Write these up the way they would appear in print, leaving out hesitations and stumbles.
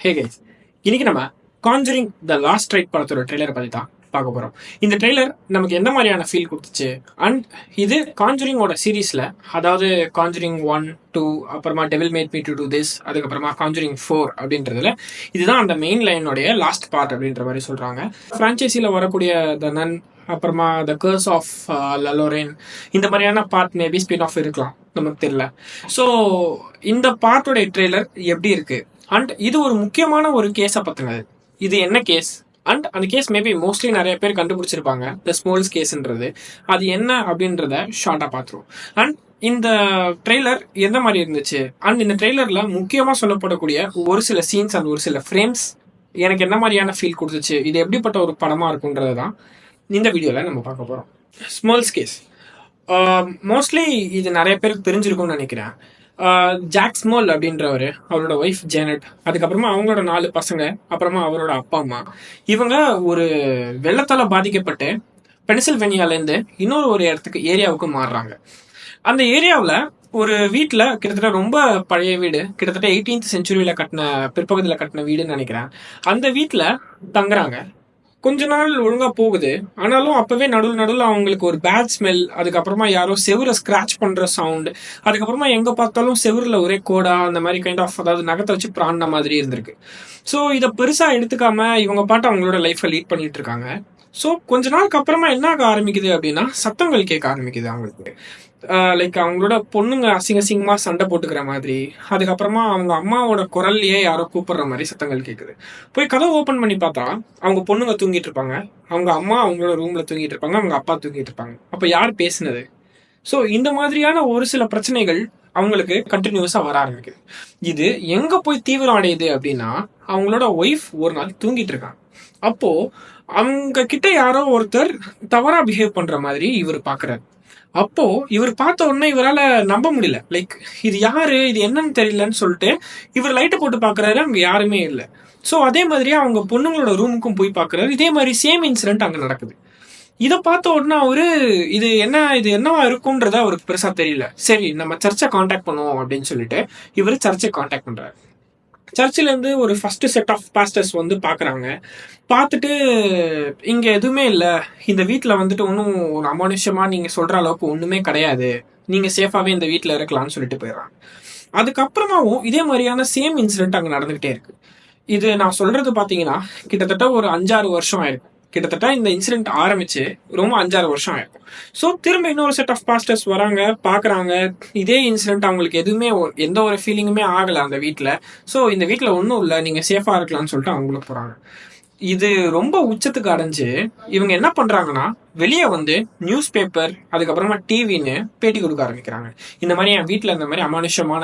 Hey guys, இன்னைக்கு நம்ம Conjuring the last right படத்தோட ட்ரெய்லரை பற்றி தான் பார்க்க போகிறோம். இந்த ட்ரெய்லர் நமக்கு எந்த மாதிரியான ஃபீல் கொடுத்துச்சு அண்ட் இது கான்ஜரிங்கோட சீரீஸில், அதாவது கான்ஜரிங் 1, 2, அப்புறமா devil made me to do this, அதுக்கப்புறமா கான்ஜரிங் 4 அப்படின்றதுல இதுதான் அந்த மெயின் லைனுடைய லாஸ்ட் பார்ட் அப்படின்ற மாதிரி சொல்கிறாங்க. ஃப்ரான்ச்சைஸியில் வரக்கூடிய த நன், அப்புறமா த கர்ஸ் ஆஃப் லலோரேன், இந்த மாதிரியான பார்ட் மேபி ஸ்பின் ஆஃப் இருக்கலாம், நமக்கு தெரியல. ஸோ இந்த பார்ட்டோடைய ட்ரெய்லர் எப்படி இருக்கு அண்ட் இது ஒரு முக்கியமான ஒரு கேஸை பற்றினது. இது என்ன கேஸ் அண்ட் அந்த கேஸ் மேபி மோஸ்ட்லி நிறைய பேர் கண்டுபிடிச்சிருப்பாங்க, த ஸ்மோல்ஸ் கேஸ்ன்றது. அது என்ன அப்படின்றத ஷார்ட்டாக பார்த்துருவோம். அண்ட் இந்த ட்ரெய்லர் எந்த மாதிரி இருந்துச்சு அண்ட் இந்த ட்ரெய்லரில் முக்கியமாக சொல்லப்படக்கூடிய ஒரு சில சீன்ஸ் அண்ட் ஒரு சில ஃப்ரேம்ஸ் எனக்கு என்ன மாதிரியான ஃபீல் கொடுத்துச்சு, இது எப்படிப்பட்ட ஒரு படமாக இருக்குன்றது தான் இந்த வீடியோவில் நம்ம பார்க்க போகிறோம். ஸ்மோல்ஸ் கேஸ் மோஸ்ட்லி இது நிறைய பேருக்கு தெரிஞ்சிருக்கும்னு நினைக்கிறேன். ஜாக் ஸ்மால் அப்படின்றவர், அவரோட ஒய்ஃப் ஜேனட், அதுக்கப்புறமா அவங்களோட 4 பசங்க, அப்புறமா அவரோட அப்பா அம்மா, இவங்க ஒரு வெள்ளத்தால் பாதிக்கப்பட்டு பென்சில்வேனியாலேருந்து இன்னொரு ஒரு ஏரியாவுக்கு மாறுறாங்க. அந்த ஏரியாவில் ஒரு வீட்டில், கிட்டத்தட்ட ரொம்ப பழைய வீடு, கிட்டத்தட்ட 18th செஞ்சுரியில் கட்டின, பிற்பகுதியில் கட்டின வீடுன்னு நினைக்கிறேன். அந்த வீட்டில் தங்குறாங்க. கொஞ்ச நாள் ஒழுங்கா போகுது. ஆனாலும் அப்பவே நடுவில் அவங்களுக்கு ஒரு பேட் ஸ்மெல், அதுக்கப்புறமா யாரோ செவுரை ஸ்கிராச் பண்ற சவுண்ட், அதுக்கப்புறமா எங்க பார்த்தாலும் செவுரில் ஒரே கோடா, அந்த மாதிரி கைண்ட் ஆஃப், அதாவது நகத்தை வச்சு பிராண்ட மாதிரி இருந்திருக்கு. ஸோ இதை பெருசா எடுத்துக்காம இவங்க பாட்டு அவங்களோட லைஃப்பை லீட் பண்ணிட்டு இருக்காங்க. ஸோ கொஞ்ச நாளுக்கு அப்புறமா என்ன ஆக ஆரம்பிக்குது அப்படின்னா, சத்தங்கள் கேட்க ஆரம்பிக்குது அவங்களுக்கு. லைக் அவங்களோட பொண்ணுங்க அசிங்கமா சண்டை போட்டுக்கிற மாதிரி, அதுக்கப்புறமா அவங்க அம்மாவோட குரல்லையே யாரோ கூப்பிடுற மாதிரி சத்தங்கள் கேட்குது. போய் கதவை ஓப்பன் பண்ணி பார்த்தா அவங்க பொண்ணுங்க தூங்கிட்டு இருப்பாங்க, அவங்க அம்மா அவங்களோட ரூம்ல தூங்கிட்டு இருப்பாங்க, அவங்க அப்பா தூங்கிட்டு இருப்பாங்க. அப்ப யார் பேசுனது? ஸோ இந்த மாதிரியான ஒரு சில பிரச்சனைகள் அவங்களுக்கு கண்டினியூஸா வர ஆரம்பிக்குது. இது எங்க போய் தீவிரம் அடையுது அப்படின்னா, அவங்களோட ஒய்ஃப் ஒரு நாள் தூங்கிட்டு இருக்காங்க. அப்போ அவங்க கிட்ட யாரோ ஒருத்தர் தவறா பிஹேவ் பண்ற மாதிரி இவர் பாக்குறாரு. அப்போ இவர் பார்த்த உடனே இவரால் நம்ப முடியல. லைக் இது யாரு, இது என்னன்னு தெரியலன்னு சொல்லிட்டு இவர் லைட்டை போட்டு பாக்குறாரு, அங்க யாருமே இல்லை. ஸோ அதே மாதிரி அவங்க பொண்ணுங்களோட ரூமுக்கும் போய் பாக்குறாரு. இதே மாதிரி சேம் இன்சிடென்ட் அங்க நடக்குது. இதை பார்த்த உடனே அவரு இது என்னவா இருக்கும்ன்றத அவருக்கு பெருசா தெரியல. சரி, நம்ம சர்ச்சை கான்டாக்ட் பண்ணுவோம் அப்படின்னு சொல்லிட்டு இவர் சர்ச்சை கான்டாக்ட் பண்றாரு. சர்ச்சில் இருந்து ஒரு ஃபர்ஸ்ட் செட் ஆஃப் பாஸ்டர்ஸ் வந்து பார்க்குறாங்க. பார்த்துட்டு இங்கே எதுவுமே இல்லை, இந்த வீட்டில் வந்துட்டு ஒன்றும் ஒரு அமானுஷமாக நீங்கள் சொல்கிற அளவுக்கு ஒன்றுமே கிடையாது, நீங்கள் சேஃபாகவே இந்த வீட்டில் இருக்கலாம்னு சொல்லிட்டு போயிடுறாங்க. அதுக்கப்புறமாவும் இதே மாதிரியான சேம் இன்சிடென்ட் அங்கே நடந்துக்கிட்டே இருக்கு. இது நான் சொல்றது பார்த்தீங்கன்னா கிட்டத்தட்ட ஒரு 5-6 வருஷம் ஆயிருக்கும். கிட்டத்தட்ட இந்த இன்சிடென்ட் ஆரம்பிச்சு ரொம்ப 5-6 வருஷம் ஆயிருக்கும். ஸோ திரும்ப இன்னொரு செட் ஆஃப் பாஸ்டர்ஸ் வராங்க, பார்க்குறாங்க. இதே இன்சிடென்ட் அவங்களுக்கு எதுவுமே எந்த ஒரு ஃபீலிங்குமே ஆகலை அந்த வீட்டில். ஸோ இந்த வீட்டில் ஒன்றும் இல்லை, நீங்கள் சேஃபாக இருக்கலாம்னு சொல்லிட்டு அவங்களுக்கு போகிறாங்க. இது ரொம்ப உச்சத்துக்கு அடைஞ்சு இவங்க என்ன பண்றாங்கன்னா, வெளியே வந்து நியூஸ் பேப்பர், அதுக்கப்புறமா டிவின்னு பேட்டி கொடுக்க ஆரம்பிக்கிறாங்க. இந்த மாதிரி என் வீட்டில் இந்த மாதிரி அமானுஷமான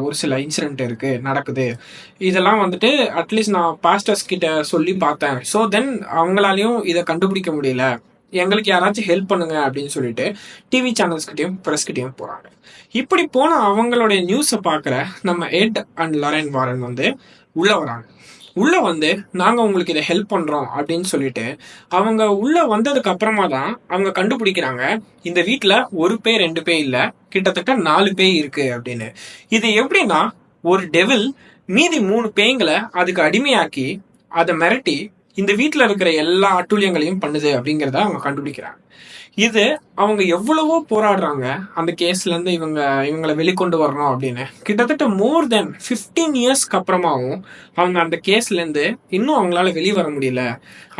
ஒரு சில இன்சிடென்ட் இருக்கு, நடக்குது. இதெல்லாம் வந்துட்டு அட்லீஸ்ட் நான் பாஸ்டர்ஸ் கிட்ட சொல்லி பார்த்தேன். ஸோ தென் அவங்களாலையும் இதை கண்டுபிடிக்க முடியல, எங்களுக்கு யாராச்சும் ஹெல்ப் பண்ணுங்க அப்படின்னு சொல்லிட்டு டிவி சேனல்ஸ்கிட்டையும் பிரஸ்கிட்டையும் போறாங்க. இப்படி போன அவங்களுடைய நியூஸை பார்க்குற நம்ம எட் அண்ட் லொரைன் வாரன் வந்து உள்ள வராங்க. உள்ள வந்து நாங்க உங்களுக்கு இதை ஹெல்ப் பண்றோம் அப்படின்னு சொல்லிட்டு அவங்க உள்ள வந்ததுக்கு அப்புறமா தான் அவங்க கண்டுபிடிக்கிறாங்க, இந்த வீட்டுல ஒரு பேய் 2 பேய் இல்ல, கிட்டத்தட்ட 4 பேய் இருக்கு அப்படின்னு. இது எப்படின்னா, ஒரு டெவில் மீதி 3 பேய்களை அதுக்கு அடிமையாக்கி அதை மிரட்டி இந்த வீட்டுல இருக்கிற எல்லா அட்டூழியங்களையும் பண்ணுது அப்படிங்கிறத அவங்க கண்டுபிடிக்கிறாங்க. இது அவங்க எவ்வளவோ போராடுறாங்க அந்த கேஸ்ல இருந்து இவங்களை வெளிக்கொண்டு வரணும் அப்படின்னு. கிட்டத்தட்ட மோர் தென் 15 இயர்ஸ்க்கு அப்புறமாவும் அவங்க அந்த கேஸ்ல இருந்து இன்னும் அவங்களால வெளியே வர முடியல.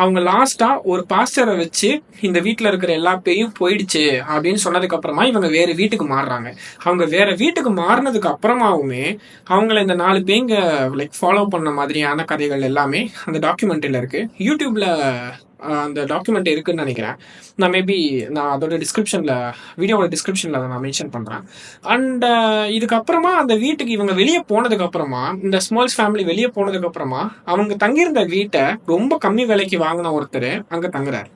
அவங்க லாஸ்டா ஒரு பாஸ்டரை வச்சு இந்த வீட்டுல இருக்கிற எல்லா பேயும் போயிடுச்சு அப்படின்னு சொன்னதுக்கு அப்புறமா இவங்க வேற வீட்டுக்கு மாறுறாங்க. அவங்க வேற வீட்டுக்கு மாறினதுக்கு அப்புறமாவுமே அவங்கள இந்த 4 பேங்க லைக் ஃபாலோ பண்ண மாதிரியான கதைகள் எல்லாமே அந்த டாக்குமெண்ட்ரியில இருக்கு. யூடியூப்ல அந்த டாக்குமெண்ட் இருக்குன்னு நினைக்கிறேன். நான் அதோட வீடியோவோட டிஸ்கிரிப்ஷன்ல அதை நான் மென்ஷன் பண்றேன். அண்ட் இதுக்கப்புறமா அந்த வீட்டுக்கு இவங்க வெளியே போனதுக்கு அப்புறமா, இந்த ஸ்மால்ஸ் ஃபேமிலி வெளியே போனதுக்கு அப்புறமா அவங்க தங்கியிருந்த வீட்டை ரொம்ப கம்மி விலைக்கு வாங்கின ஒருத்தர் அங்க தங்குறாரு.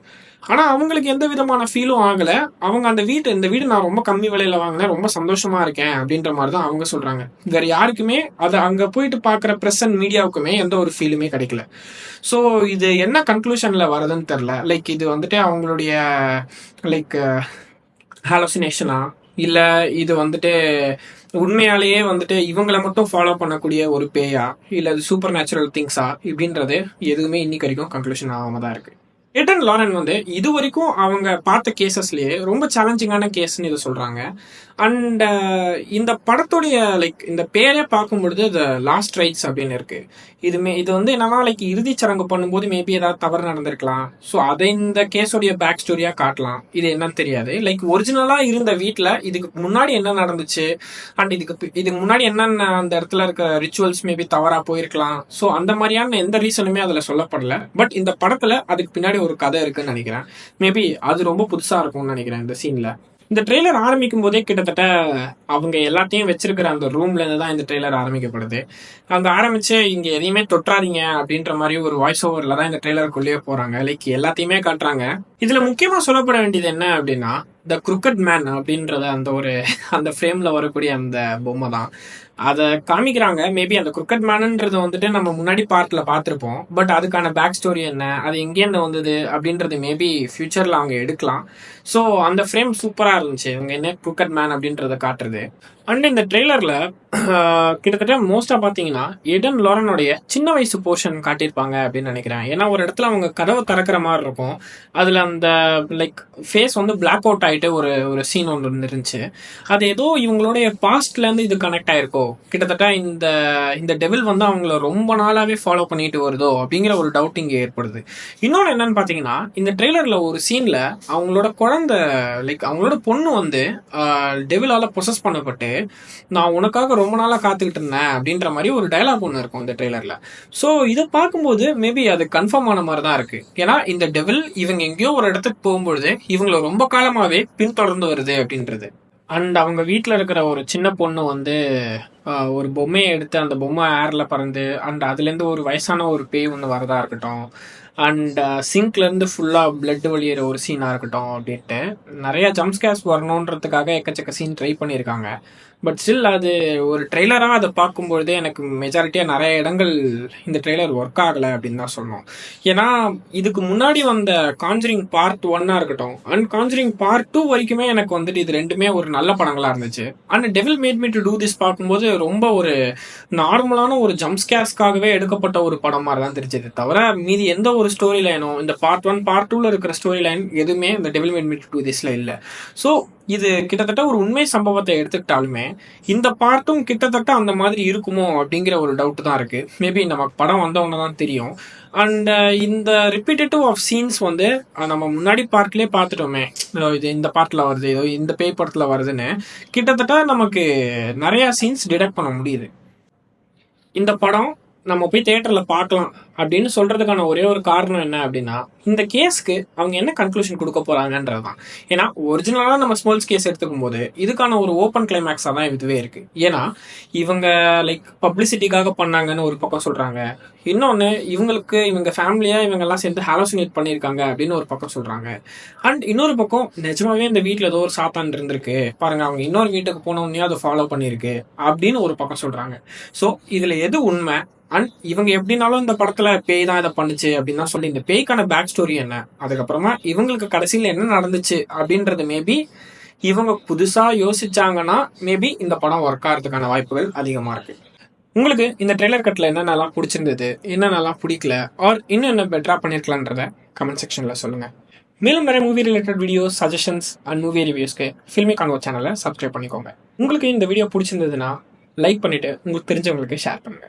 ஆனா அவங்களுக்கு எந்த விதமான ஃபீலும் ஆகல. அவங்க இந்த வீடு நான் ரொம்ப கம்மி விலையில வாங்கினேன், ரொம்ப சந்தோஷமா இருக்கேன் அப்படின்ற மாதிரி தான் அவங்க சொல்றாங்க. வேற யாருக்குமே அதை அங்க போயிட்டு பாக்குற பிரஸ் அண்ட் மீடியாவுக்குமே எந்த ஒரு ஃபீலுமே கிடைக்கல. ஸோ இது என்ன கன்க்ளூஷன்ல வருதுன்னு தெரியல. லைக் இது வந்துட்டு அவங்களுடைய லைக் ஹாலோசினேஷனா, இல்லை இது வந்துட்டு உண்மையாலேயே வந்துட்டு இவங்கள மட்டும் ஃபாலோ பண்ணக்கூடிய ஒரு பேயா இல்ல அது சூப்பர் நேச்சுரல் திங்ஸா இப்படின்றது எதுவுமே இன்னைக்கு வரைக்கும் கன்க்ளூஷன் ஆகாம தான் இருக்கு. ஏடன் லாரன் வந்து இது வரைக்கும் அவங்க பார்த்த கேசஸ்லயே ரொம்ப சேலஞ்சிங்கான கேஸ்ன்னு இதை சொல்றாங்க. அண்ட் இந்த படத்துடைய லைக் இந்த பேரே பார்க்கும் பொழுது த லாஸ்ட் ரைட்ஸ் அப்படின்னு இருக்கு. இது வந்து என்னன்னா லைக் இறுதி சடங்கு பண்ணும்போது மேபி ஏதாவது தவறு நடந்திருக்கலாம். ஸோ அதை இந்த கேஸோடைய பேக் ஸ்டோரியா காட்டலாம். இது என்னன்னு தெரியாது. லைக் ஒரிஜினலா இருந்த வீட்டில் இதுக்கு முன்னாடி என்ன நடந்துச்சு அண்ட் இதுக்கு முன்னாடி என்னென்ன அந்த இடத்துல இருக்க ரிச்சுவல்ஸ் மேபி தவறா போயிருக்கலாம். ஸோ அந்த மாதிரியான எந்த ரீசனுமே அதுல சொல்லப்படல. பட் இந்த படத்துல அதுக்கு பின்னாடி ஒரு கதை இருக்குன்னு நினைக்கிறேன். மேபி அது ரொம்ப புதுசா இருக்கும்னு நினைக்கிறேன் இந்த சீன்ல. இந்த ட்ரெய்லர் ஆரம்பிக்கும் போதே கிட்டத்தட்ட அவங்க எல்லாத்தையும் வச்சிருக்கிற அந்த ரூம்ல இருந்து தான் இந்த ட்ரெய்லர் ஆரம்பிக்கப்படுது. அங்க ஆரம்பிச்சு இங்க எதையுமே தொற்றாதீங்க அப்படின்ற மாதிரி ஒரு வாய்ஸ் ஓவர்ல தான் இந்த ட்ரெய்லருக்குள்ளேயே போறாங்க. லைக் எல்லாத்தையுமே காட்டுறாங்க. இதுல முக்கியமா சொல்லப்பட வேண்டியது என்ன அப்படின்னா த குருக்கட் மேன் அப்படின்றத அந்த ஃப்ரேம்ல வரக்கூடிய அந்த பொம்மை தான் அதை காமிக்கிறாங்க. மேபி அந்த குருக்கட் மேனுன்றது வந்துட்டு நம்ம முன்னாடி பார்ட்ல பார்த்துருப்போம். பட் அதுக்கான பேக் ஸ்டோரி என்ன, அது எங்கேருந்து வந்தது அப்படின்றது மேபி ஃபியூச்சர்ல அவங்க எடுக்கலாம். ஸோ அந்த ஃப்ரேம் சூப்பரா இருந்துச்சு. அவங்க என்ன குருக்கட் மேன் அப்படின்றத காட்டுறது. அண்ட் இந்த ட்ரெய்லர்ல கிட்டத்தட்ட மோஸ்டா பாத்தீங்கன்னா ஏடன் லாரனுடைய சின்ன வயசு போர்ஷன் காட்டியிருப்பாங்க அப்படின்னு நினைக்கிறேன். ஏன்னா ஒரு இடத்துல அவங்க கதவை திறக்கிற மாதிரி இருக்கும். அதுல அந்த லைக் ஃபேஸ் வந்து பிளாக் அவுட் ஆயிட்டு ஒரு ஒரு சீன் ஒன்று இருந்துச்சு. அது ஏதோ இவங்களுடைய பாஸ்ட்ல இருந்து இது கனெக்ட் ஆயிருக்கோ, கிட்டத்தட்ட இந்த இந்த டெவில் வந்து அவங்கள ரொம்ப நாளாவே ஃபாலோ பண்ணிட்டு வருதோ அப்படிங்கிற ஒரு டவுட் இங்க ஏற்படுது. இன்னொன்று என்னன்னு பாத்தீங்கன்னா இந்த ட்ரெய்லர்ல ஒரு சீன்ல அவங்களோட குழந்தை லைக் அவங்களோட பொண்ணு வந்து டெவிலால பொசஸ் பண்ணப்பட்டு நான் உனக்காக ரொம்ப நாளா காத்துக்கிட்டு இருந்தேன் அப்படின்ற மாதிரி ஒரு டயலாக் ஒன்று இருக்கும் இந்த ட்ரெய்லர்ல. ஸோ இதை பார்க்கும்போது மேபி அது கன்ஃபார்ம் ஆன மாதிரி தான் இருக்கு. ஏன்னா இந்த டெவில் இவங்க எங்கேயோ ஒரு இடத்துக்கு போகும்பொழுது இவங்களை ரொம்ப காலமாவே பின்தொடர்ந்து வருது அப்படின்றது. அண்ட் அவங்க வீட்டில் இருக்கிற ஒரு சின்ன பொண்ணு வந்து ஒரு பொம்மையை எடுத்து அந்த பொம்மை ஏர்ல பறந்து அண்ட் அதுலேருந்து ஒரு வயசான ஒரு பேய் ஒன்று வரதா இருக்கட்டும், அண்ட் சிங்க்ல இருந்து ஃபுல்லா பிளட் வெளியேற ஒரு சீனா இருக்கட்டும் அப்படின்ட்டு நிறைய ஜம்ப்ஸ்கேர்ஸ் வரணுன்றதுக்காக எக்கச்சக்க சீன் ட்ரை பண்ணியிருக்காங்க. பட் ஸ்டில் அது ஒரு ட்ரெய்லராக அதை பார்க்கும்பொழுதே எனக்கு மெஜாரிட்டியாக நிறைய இடங்கள் இந்த ட்ரெய்லர் ஒர்க் ஆகலை அப்படின்னு தான் சொல்லணும். ஏன்னா இதுக்கு முன்னாடி வந்த காஞ்சரிங் பார்ட் 1 இருக்கட்டும் அண்ட் காஞ்சரிங் பார்ட் 2 வரைக்குமே எனக்கு வந்துட்டு இது ரெண்டுமே ஒரு நல்ல படங்களாக இருந்துச்சு. And devil made me to do this பார்க்கும்போது ரொம்ப ஒரு நார்மலான ஒரு ஜம்ப்ஸ்கேர்ஸ்க்காகவே எடுக்கப்பட்ட ஒரு படம் மாதிரி தான் தெரிஞ்சது. தவிர மீதி எந்த ஒரு ஸ்டோரி லைனும் இந்த பார்ட் 1 பார்ட் 2ல இருக்கிற ஸ்டோரி லைன் எதுவுமே இந்த devil made me to do திஸ்ல இல்லை. ஸோ இது கிட்டத்தட்ட ஒரு உண்மை சம்பவத்தை எடுத்துக்கிட்டாலுமே இந்த பார்ட்டும் கிட்டத்தட்ட அந்த மாதிரி இருக்குமோ அப்படிங்கிற ஒரு டவுட் தான் இருக்கு. மேபி நமக்கு படம் வந்தவங்க தான் தெரியும். அண்ட் இந்த ரிப்பீட்டேட்டிவ் ஆஃப் சீன்ஸ் வந்து நம்ம முன்னாடி பார்ட்லேயே பார்த்துட்டோமே, இது இந்த பார்ட்ல வருது, ஏதோ இந்த பேய் படத்துல வருதுன்னு கிட்டத்தட்ட நமக்கு நிறைய சீன்ஸ் டிடெக்ட் பண்ண முடியுது. இந்த படம் நம்ம போய் தியேட்டர்ல பார்க்கலாம் அப்படின்னு சொல்றதுக்கான ஒரே ஒரு காரணம் என்ன அப்படின்னா இந்த கேஸ்க்கு அவங்க என்ன கன்க்ளூஷன் கொடுக்க போறாங்கன்றதுதான். ஏன்னா ஒரிஜினலா நம்ம ஸ்மால்ஸ் கேஸ் எடுத்துக்கும் போது இதுக்கான ஒரு ஓப்பன் கிளைமேக்ஸா தான் இதுவே இருக்கு. ஏன்னா இவங்க லைக் பப்ளிசிட்டிக்காக பண்ணாங்கன்னு ஒரு பக்கம் சொல்றாங்க. இன்னொன்னு இவங்க ஃபேமிலியா இவங்க எல்லாம் சேர்ந்து ஹாலோசினேட் பண்ணியிருக்காங்க அப்படின்னு ஒரு பக்கம் சொல்றாங்க. அண்ட் இன்னொரு பக்கம் நிஜமாவே இந்த வீட்டுல ஏதோ ஒரு சாத்தான் இருந்திருக்கு பாருங்க, அவங்க இன்னொரு வீட்டுக்கு போனவனையும் அதை ஃபாலோ பண்ணிருக்கு அப்படின்னு ஒரு பக்கம் சொல்றாங்க. ஸோ இதுல எது உண்மை அண்ட் இவங்க எப்படின்னாலும் இந்த படத்துல பேய் தான் இதை பண்ணுச்சு அப்படின்னு தான் சொல்லி இந்த பேய்க்கான பேக் ஸ்டோரி என்ன, அதுக்கப்புறமா இவங்களுக்கு கடைசியில் என்ன நடந்துச்சு அப்படின்றது மேபி இவங்க புதுசா யோசிச்சாங்கன்னா மேபி இந்த படம் ஒர்க் ஆகிறதுக்கான வாய்ப்புகள் அதிகமா இருக்கு. உங்களுக்கு இந்த ட்ரெய்லர் கட்ல என்னென்னலாம் பிடிச்சிருந்தது, என்னென்னலாம் பிடிக்கல, ஆர் இன்னும் என்ன பெட்டரா பண்ணிருக்கலான்றத கமெண்ட் செக்ஷன்ல சொல்லுங்க. மேலும் நிறைய movie related videos, suggestions and movie ரிவ்யூஸ்க்கு ஃபில்மி கான்வோ சேனலை சப்ஸ்கிரைப் பண்ணிக்கோங்க. உங்களுக்கு இந்த வீடியோ பிடிச்சிருந்ததுன்னா லைக் பண்ணிட்டு உங்களுக்கு தெரிஞ்சவங்களுக்கு ஷேர் பண்ணுங்க.